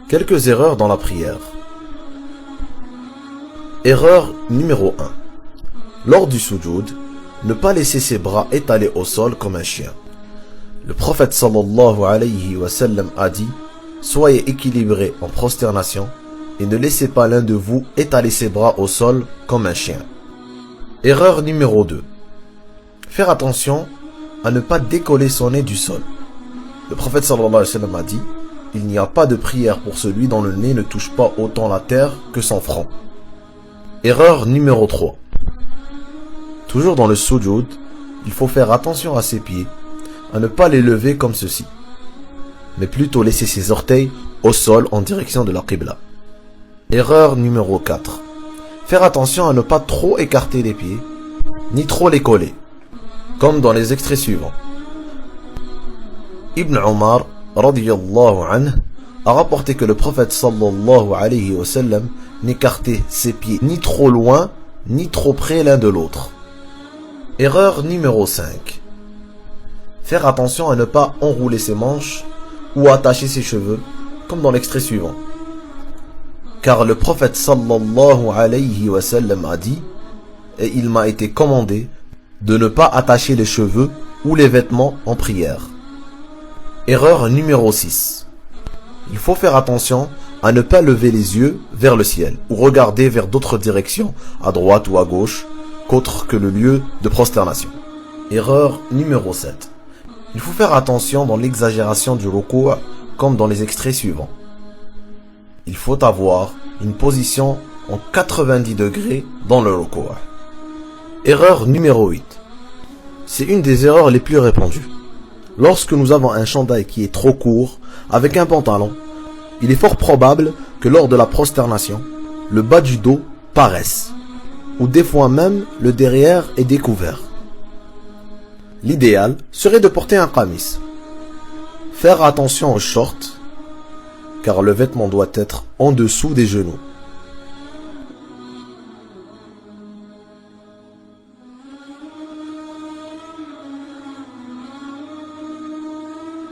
Quelques erreurs dans la prière. Erreur numéro 1. Lors du sujoud, ne pas laisser ses bras étalés au sol comme un chien. Le prophète sallallahu alayhi wa sallam a dit: soyez équilibrés en prosternation et ne laissez pas l'un de vous étaler ses bras au sol comme un chien. Erreur numéro 2. Faire attention à ne pas décoller son nez du sol. Le prophète sallallahu alayhi wa sallam a dit: il n'y a pas de prière pour celui dont le nez ne touche pas autant la terre que son front. Erreur numéro 3. Toujours dans le sujoud, il faut faire attention à ses pieds, à ne pas les lever comme ceci, mais plutôt laisser ses orteils au sol en direction de la qibla. Erreur numéro 4. Faire attention à ne pas trop écarter les pieds, ni trop les coller, comme dans les extraits suivants. Ibn Omar radiyallahu anhu a rapporté que le prophète sallallahu alayhi wa sallam n'écartait ses pieds ni trop loin, ni trop près l'un de l'autre. Erreur numéro 5. Faire attention à ne pas enrouler ses manches ou attacher ses cheveux, comme dans l'extrait suivant. Car le prophète sallallahu alayhi wa sallam a dit: et il m'a été commandé de ne pas attacher les cheveux ou les vêtements en prière. Erreur numéro 6. Il faut faire attention à ne pas lever les yeux vers le ciel ou regarder vers d'autres directions, à droite ou à gauche, qu'autre que le lieu de prosternation. Erreur numéro 7. Il faut faire attention dans l'exagération du ruku' comme dans les extraits suivants. Il faut avoir une position en 90 degrés dans le ruku'. Erreur numéro 8. C'est une des erreurs les plus répandues. Lorsque nous avons un chandail qui est trop court, avec un pantalon, il est fort probable que lors de la prosternation, le bas du dos paraisse, ou des fois même le derrière est découvert. L'idéal serait de porter un qamis. Faire attention aux shorts, car le vêtement doit être en dessous des genoux.